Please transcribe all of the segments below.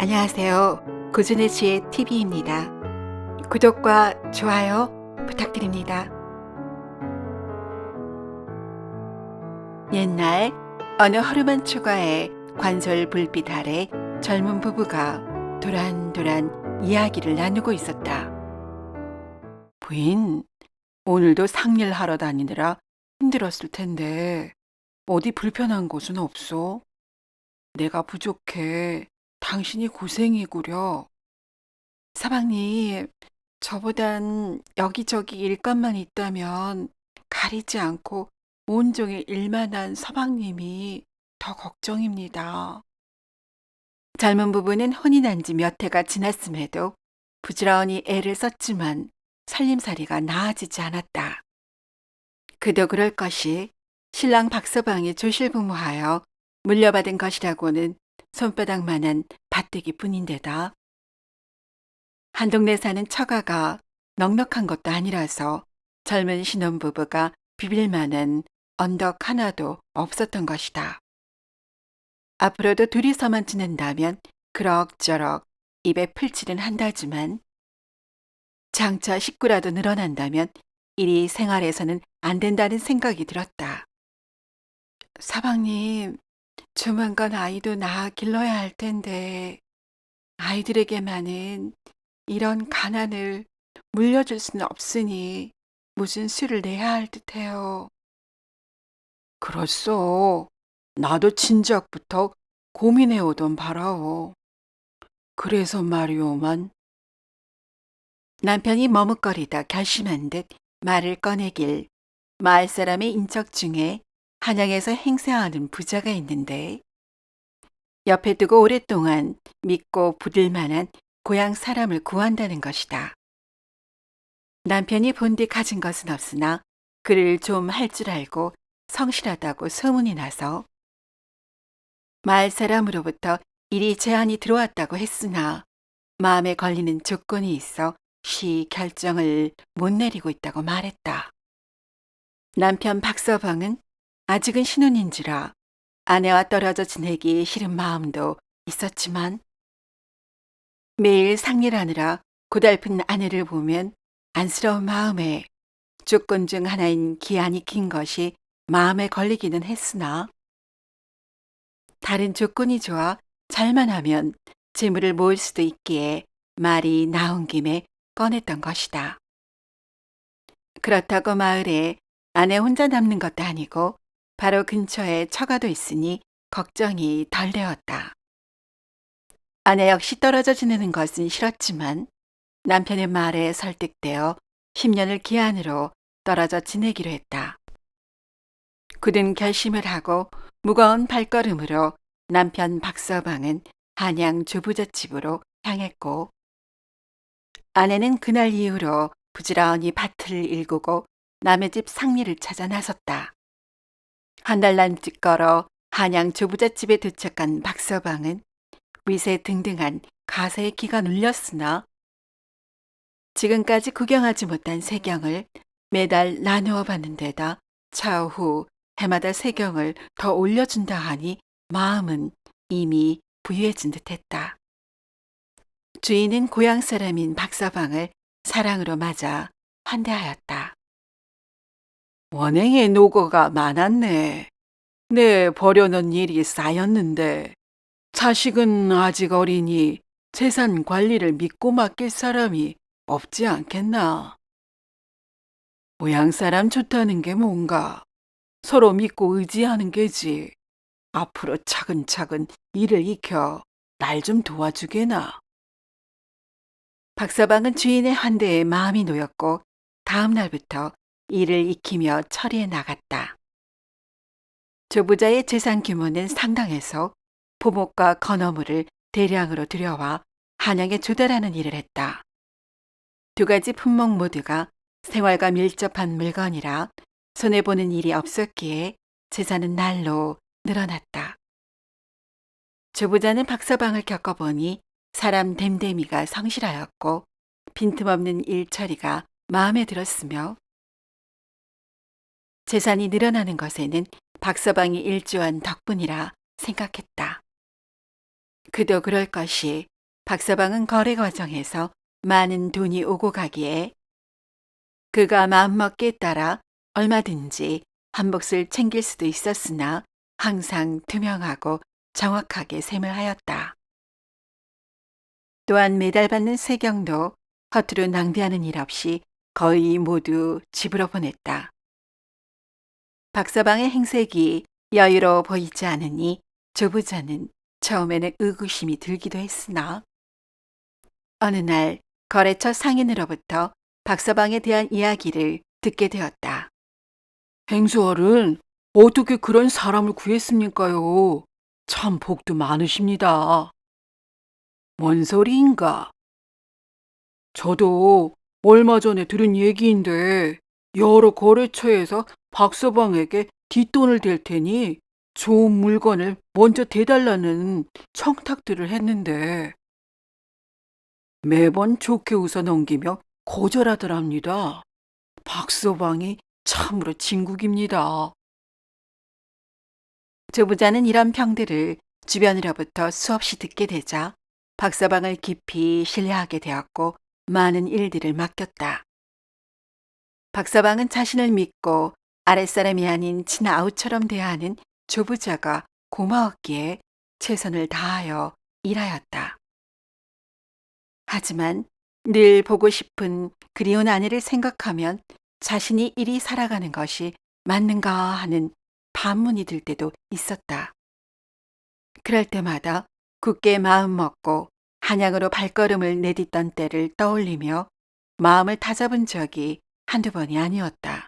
안녕하세요. 고준의 지혜 TV입니다. 구독과 좋아요 부탁드립니다. 옛날 어느 허름한 초가에 관솔 불빛 아래 젊은 부부가 도란도란 이야기를 나누고 있었다. 부인, 오늘도 상일 하러 다니느라 힘들었을 텐데 어디 불편한 곳은 없어? 내가 부족해. 당신이 고생이구려. 사방님, 저보단 여기저기 일감만 있다면 가리지 않고 온종일 일만 한 서방님이 더 걱정입니다. 젊은 부부는 혼이 난 지 몇 해가 지났음에도 부지런히 애를 썼지만 살림살이가 나아지지 않았다. 그도 그럴 것이 신랑 박서방이 조실부모하여 물려받은 것이라고는 손바닥만한 밭대기 뿐인데다 한 동네 사는 처가가 넉넉한 것도 아니라서 젊은 신혼부부가 비빌 만한 언덕 하나도 없었던 것이다. 앞으로도 둘이서만 지낸다면 그럭저럭 입에 풀칠은 한다지만 장차 식구라도 늘어난다면 이리 생활에서는 안 된다는 생각이 들었다. 사방님, 조만간 아이도 낳아 길러야 할 텐데 아이들에게만은 이런 가난을 물려줄 수는 없으니 무슨 수를 내야 할 듯해요. 그렇소. 나도 진작부터 고민해오던 바라오. 그래서 말이오만. 남편이 머뭇거리다 결심한 듯 말을 꺼내길 마을 사람의 인척 중에 한양에서 행세하는 부자가 있는데 옆에 두고 오랫동안 믿고 붙을 만한 고향 사람을 구한다는 것이다. 남편이 본디 가진 것은 없으나 글을 좀 할 줄 알고 성실하다고 소문이 나서 마을 사람으로부터 이리 제안이 들어왔다고 했으나 마음에 걸리는 조건이 있어 쉬 결정을 못 내리고 있다고 말했다. 남편 박서방은 아직은 신혼인지라 아내와 떨어져 지내기 싫은 마음도 있었지만 매일 상일하느라 고달픈 아내를 보면 안쓰러운 마음에 조건 중 하나인 기한이 긴 것이 마음에 걸리기는 했으나 다른 조건이 좋아 잘만 하면 재물을 모을 수도 있기에 말이 나온 김에 꺼냈던 것이다. 그렇다고 마을에 아내 혼자 남는 것도 아니고 바로 근처에 처가도 있으니 걱정이 덜 되었다. 아내 역시 떨어져 지내는 것은 싫었지만 남편의 말에 설득되어 10년을 기한으로 떨어져 지내기로 했다. 굳은 결심을 하고 무거운 발걸음으로 남편 박서방은 한양 조부잣집으로 향했고 아내는 그날 이후로 부지런히 밭을 일구고 남의 집 상리를 찾아 나섰다. 한 달 남짓 걸어 한양 조부잣집에 도착한 박서방은 위세 등등한 가세의 기가 눌렸으나 지금까지 구경하지 못한 세경을 매달 나누어 받는 데다 차후 해마다 세경을 더 올려준다 하니 마음은 이미 부유해진 듯했다. 주인은 고향 사람인 박서방을 사랑으로 맞아 환대하였다. 원행에 노고가 많았네. 내 버려놓은 일이 쌓였는데 자식은 아직 어리니 재산 관리를 믿고 맡길 사람이 없지 않겠나. 고향 사람 좋다는 게 뭔가 서로 믿고 의지하는 게지. 앞으로 차근차근 일을 익혀 날 좀 도와주게나. 박서방은 주인의 환대에 마음이 놓였고 다음 날부터 일을 익히며 처리해 나갔다. 조부자의 재산 규모는 상당해서 보목과 건어물을 대량으로 들여와 한양에 조달하는 일을 했다. 두 가지 품목 모두가 생활과 밀접한 물건이라 손해보는 일이 없었기에 재산은 날로 늘어났다. 조부자는 박서방을 겪어보니 사람 됨됨이가 성실하였고 빈틈없는 일처리가 마음에 들었으며 재산이 늘어나는 것에는 박서방이 일조한 덕분이라 생각했다. 그도 그럴 것이 박서방은 거래 과정에서 많은 돈이 오고 가기에 그가 마음먹기에 따라 얼마든지 한 몫을 챙길 수도 있었으나 항상 투명하고 정확하게 셈을 하였다. 또한 매달 받는 세경도 허투루 낭비하는 일 없이 거의 모두 집으로 보냈다. 박서방의 행색이 여유로워 보이지 않으니 조부자는 처음에는 의구심이 들기도 했으나 어느 날 거래처 상인으로부터 박서방에 대한 이야기를 듣게 되었다. 행수어른, 어떻게 그런 사람을 구했습니까요? 참 복도 많으십니다. 뭔 소리인가? 저도 얼마 전에 들은 얘기인데 여러 거래처에서 박서방에게 뒷돈을 댈 테니 좋은 물건을 먼저 대달라는 청탁들을 했는데 매번 좋게 웃어 넘기며 거절하더랍니다. 박서방이 참으로 진국입니다. 조부자는 이런 평들을 주변으로부터 수없이 듣게 되자 박서방을 깊이 신뢰하게 되었고 많은 일들을 맡겼다. 박서방은 자신을 믿고 아랫사람이 아닌 친아우처럼 대하는 조부자가 고마웠기에 최선을 다하여 일하였다. 하지만 늘 보고 싶은 그리운 아내를 생각하면 자신이 이리 살아가는 것이 맞는가 하는 반문이 들 때도 있었다. 그럴 때마다 굳게 마음 먹고 한양으로 발걸음을 내딛던 때를 떠올리며 마음을 다잡은 적이 한두 번이 아니었다.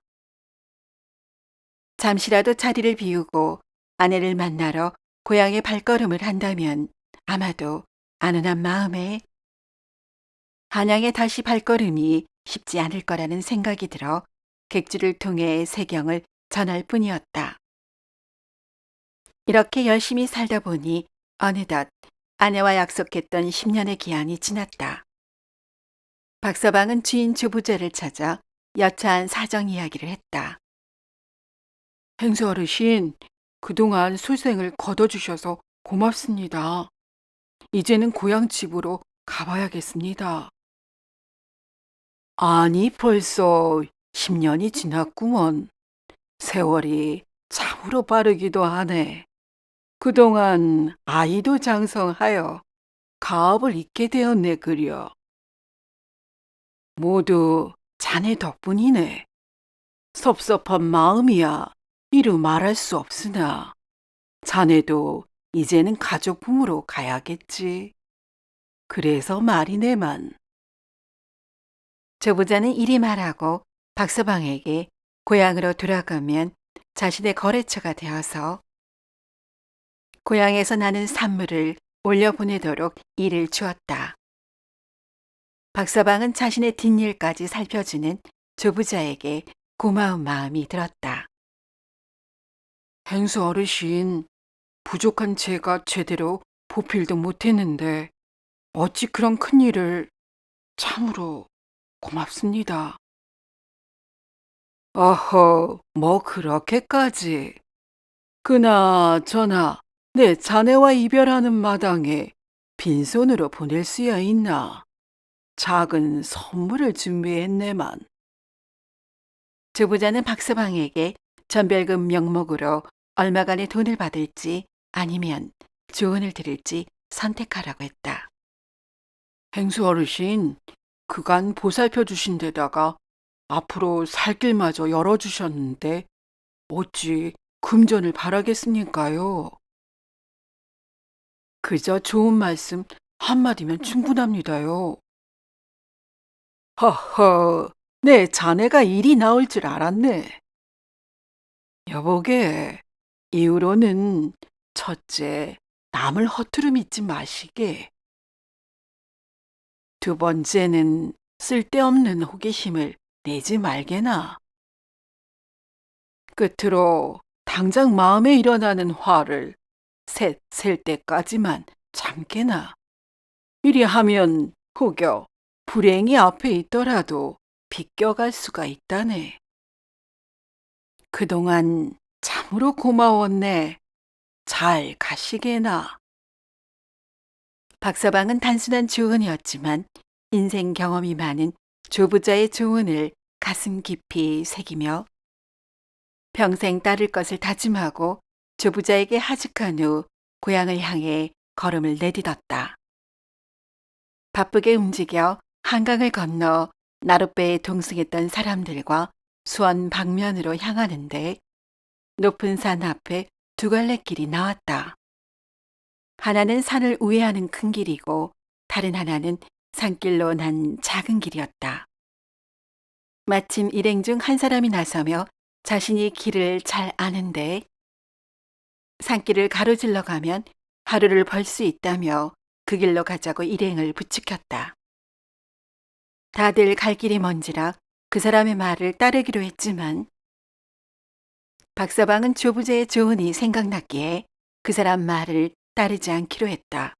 잠시라도 자리를 비우고 아내를 만나러 고향에 발걸음을 한다면 아마도 안온한 마음에 한양에 다시 발걸음이 쉽지 않을 거라는 생각이 들어 객주를 통해 세경을 전할 뿐이었다. 이렇게 열심히 살다 보니 어느덧 아내와 약속했던 10년의 기한이 지났다. 박서방은 주인 조부자를 찾아 여차한 사정 이야기를 했다. 행수 어르신, 그동안 술생을 거둬주셔서 고맙습니다. 이제는 고향 집으로 가봐야겠습니다. 아니, 벌써 10년이 지났구먼. 세월이 참으로 빠르기도 하네. 그동안 아이도 장성하여 가업을 잇게 되었네, 그려. 모두 자네 덕분이네. 섭섭한 마음이야 이루 말할 수 없으나 자네도 이제는 가족 품으로 가야겠지. 그래서 말이네만. 조부자는 이리 말하고 박서방에게 고향으로 돌아가면 자신의 거래처가 되어서 고향에서 나는 산물을 올려보내도록 일을 주었다. 박서방은 자신의 뒷일까지 살펴주는 조부자에게 고마운 마음이 들었다. 행수 어르신, 부족한 제가 제대로 보필도 못했는데 어찌 그런 큰일을. 참으로 고맙습니다. 어허, 뭐 그렇게까지. 그나저나 내 자네와 이별하는 마당에 빈손으로 보낼 수야 있나. 작은 선물을 준비했네만. 조부자는 박서방에게 전별금 명목으로 얼마간의 돈을 받을지 아니면 조언을 들을지 선택하라고 했다. 행수 어르신, 그간 보살펴 주신 데다가 앞으로 살 길마저 열어주셨는데 어찌 금전을 바라겠습니까요? 그저 좋은 말씀 한마디면 충분합니다요. 허허, 내 자네가 일이 나올 줄 알았네. 여보게, 이후로는 첫째, 남을 허투루 믿지 마시게. 두 번째는 쓸데없는 호기심을 내지 말게나. 끝으로 당장 마음에 일어나는 화를 셋 셀 때까지만 참게나. 이리 하면 혹여 불행이 앞에 있더라도 비껴갈 수가 있다네. 그동안 참으로 고마웠네. 잘 가시게나. 박서방은 단순한 조언이었지만 인생 경험이 많은 조부자의 조언을 가슴 깊이 새기며 평생 따를 것을 다짐하고 조부자에게 하직한 후 고향을 향해 걸음을 내딛었다. 바쁘게 움직여 한강을 건너 나룻배에 동승했던 사람들과 수원 방면으로 향하는데 높은 산 앞에 두 갈래 길이 나왔다. 하나는 산을 우회하는 큰 길이고 다른 하나는 산길로 난 작은 길이었다. 마침 일행 중 한 사람이 나서며 자신이 길을 잘 아는데 산길을 가로질러 가면 하루를 벌 수 있다며 그 길로 가자고 일행을 부추겼다. 다들 갈 길이 먼지라 그 사람의 말을 따르기로 했지만 박서방은 조부제의 조언이 생각났기에 그 사람 말을 따르지 않기로 했다.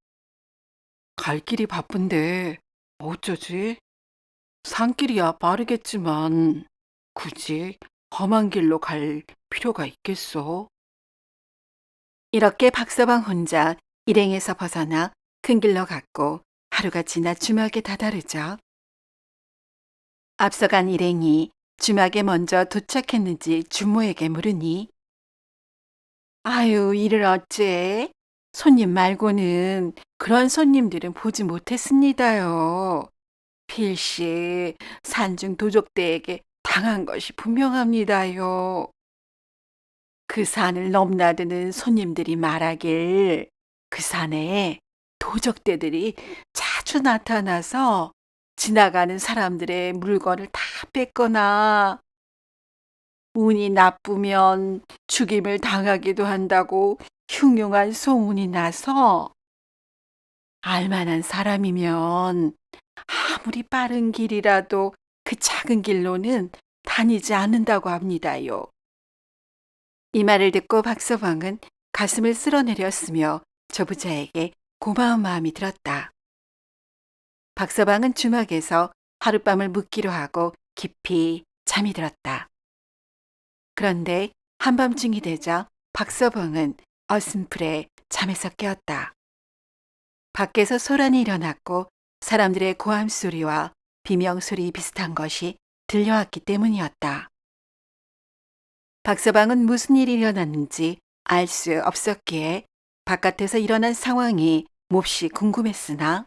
갈 길이 바쁜데 어쩌지? 산길이야 빠르겠지만 굳이 험한 길로 갈 필요가 있겠어? 이렇게 박서방 혼자 일행에서 벗어나 큰 길로 갔고 하루가 지나 주막에 다다르자 앞서간 일행이 주막에 먼저 도착했는지 주모에게 물으니 아유 이를 어째 손님 말고는 그런 손님들은 보지 못했습니다요. 필시 산중 도적대에게 당한 것이 분명합니다요. 그 산을 넘나드는 손님들이 말하길 그 산에 도적대들이 자주 나타나서 지나가는 사람들의 물건을 다 뺏거나 운이 나쁘면 죽임을 당하기도 한다고 흉흉한 소문이 나서 알만한 사람이면 아무리 빠른 길이라도 그 작은 길로는 다니지 않는다고 합니다요. 이 말을 듣고 박서방은 가슴을 쓸어내렸으며 조부자에게 고마운 마음이 들었다. 박서방은 주막에서 하룻밤을 묵기로 하고 깊이 잠이 들었다. 그런데 한밤중이 되자 박서방은 어슴풀에 잠에서 깨었다. 밖에서 소란이 일어났고 사람들의 고함 소리와 비명소리 비슷한 것이 들려왔기 때문이었다. 박서방은 무슨 일이 일어났는지 알 수 없었기에 바깥에서 일어난 상황이 몹시 궁금했으나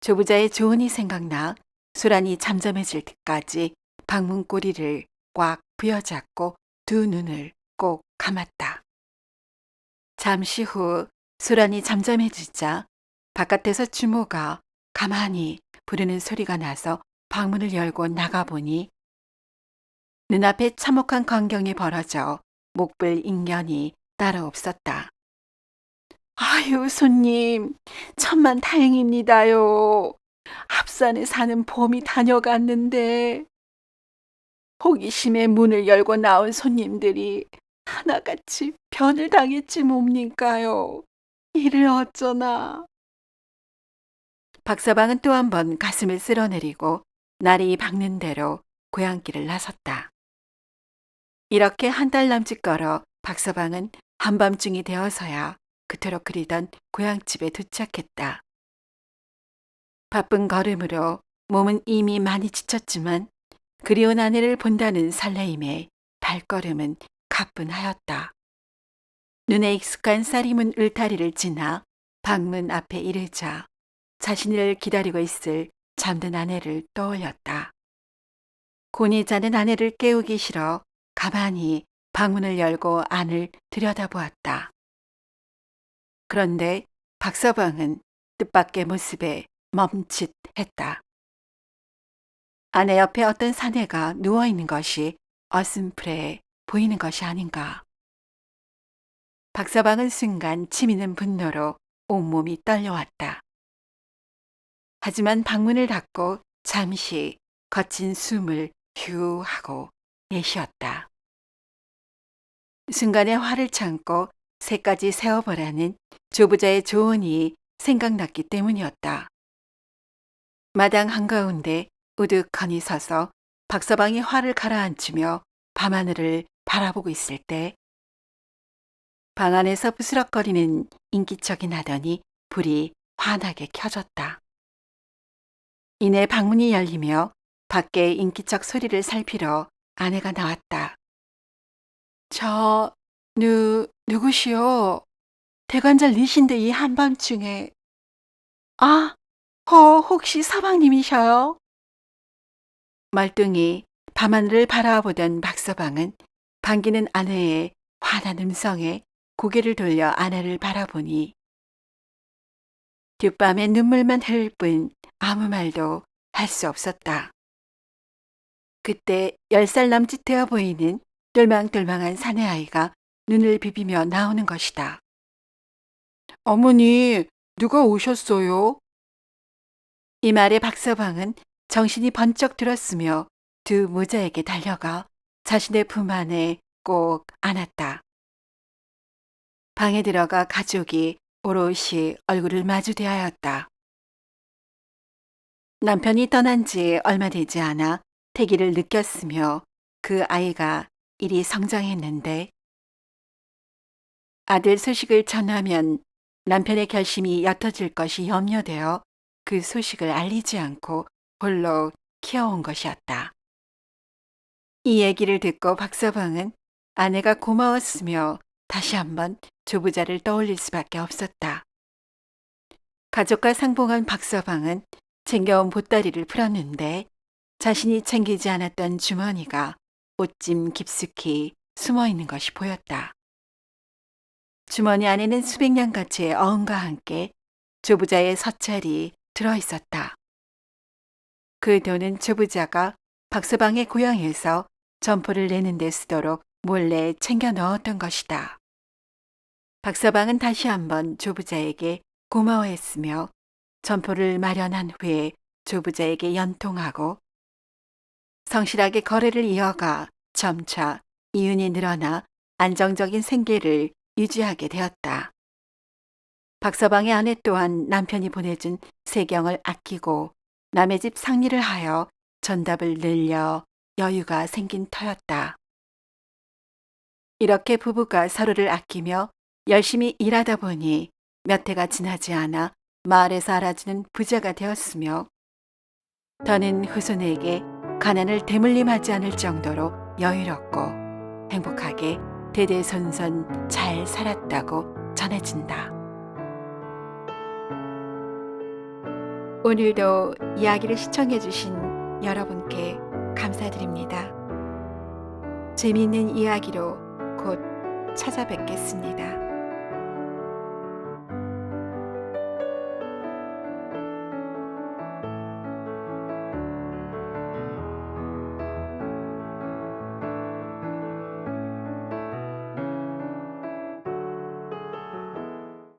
조부자의 조언이 생각나 소란이 잠잠해질 때까지 방문 꼬리를 꽉 부여잡고 두 눈을 꼭 감았다. 잠시 후 소란이 잠잠해지자 바깥에서 주모가 가만히 부르는 소리가 나서 방문을 열고 나가보니 눈앞에 참혹한 광경이 벌어져 목불 인견이 따로 없었다. 아유 손님 천만 다행입니다요. 앞산에 사는 봄이 다녀갔는데 호기심에 문을 열고 나온 손님들이 하나같이 변을 당했지 뭡니까요. 이를 어쩌나. 박서방은 또 한 번 가슴을 쓸어내리고 날이 밝는 대로 고향길을 나섰다. 이렇게 한 달 남짓 걸어 박서방은 한밤중이 되어서야 그토록 그리던 고향집에 도착했다. 바쁜 걸음으로 몸은 이미 많이 지쳤지만 그리운 아내를 본다는 설레임에 발걸음은 가뿐하였다. 눈에 익숙한 쌀이문 울타리를 지나 방문 앞에 이르자 자신을 기다리고 있을 잠든 아내를 떠올렸다. 곤히 자는 아내를 깨우기 싫어 가만히 방문을 열고 안을 들여다보았다. 그런데 박서방은 뜻밖의 모습에 멈칫했다. 아내 옆에 어떤 사내가 누워있는 것이 어슴풀에 보이는 것이 아닌가. 박서방은 순간 치미는 분노로 온몸이 떨려왔다. 하지만 방문을 닫고 잠시 거친 숨을 휴 하고 내쉬었다. 순간에 화를 참고 새까지 세워보라는 조부자의 조언이 생각났기 때문이었다. 마당 한가운데 우두커니 서서 박서방이 화를 가라앉히며 밤하늘을 바라보고 있을 때 방 안에서 부스럭거리는 인기척이 나더니 불이 환하게 켜졌다. 이내 방문이 열리며 밖에 인기척 소리를 살피러 아내가 나왔다. 누구시오? 대관절 니신데 이 한밤중에. 아, 혹시 서방님이셔요? 멀뚱히 밤하늘을 바라보던 박서방은 반기는 아내의 환한 음성에 고개를 돌려 아내를 바라보니 뒷밤에 눈물만 흘릴 뿐 아무 말도 할 수 없었다. 그때 10살 남짓 되어 보이는 똘망똘망한 사내아이가 눈을 비비며 나오는 것이다. 어머니, 누가 오셨어요? 이 말에 박서방은 정신이 번쩍 들었으며 두 모자에게 달려가 자신의 품 안에 꼭 안았다. 방에 들어가 가족이 오롯이 얼굴을 마주대하였다. 남편이 떠난 지 얼마 되지 않아 태기를 느꼈으며 그 아이가 이리 성장했는데 아들 소식을 전하면 남편의 결심이 옅어질 것이 염려되어 그 소식을 알리지 않고 홀로 키워온 것이었다. 이 얘기를 듣고 박서방은 아내가 고마웠으며 다시 한번 조부자를 떠올릴 수밖에 없었다. 가족과 상봉한 박서방은 챙겨온 보따리를 풀었는데 자신이 챙기지 않았던 주머니가 옷짐 깊숙이 숨어 있는 것이 보였다. 주머니 안에는 수백 냥 가치의 어음과 함께 조부자의 서찰이 들어 있었다. 그 돈은 조부자가 박서방의 고향에서 점포를 내는 데 쓰도록 몰래 챙겨 넣었던 것이다. 박서방은 다시 한번 조부자에게 고마워했으며 점포를 마련한 후에 조부자에게 연통하고 성실하게 거래를 이어가 점차 이윤이 늘어나 안정적인 생계를 유지하게 되었다. 박서방의 아내 또한 남편이 보내준 세경을 아끼고 남의 집 상리를 하여 전답을 늘려 여유가 생긴 터였다. 이렇게 부부가 서로를 아끼며 열심히 일하다 보니 몇 해가 지나지 않아 마을에서 알아주는 부자가 되었으며 더는 후손에게 가난을 대물림하지 않을 정도로 여유롭고 행복하게 대대손손 잘 살았다고 전해진다. 오늘도 이야기를 시청해 주신 여러분께 감사드립니다. 재미있는 이야기로 곧 찾아뵙겠습니다.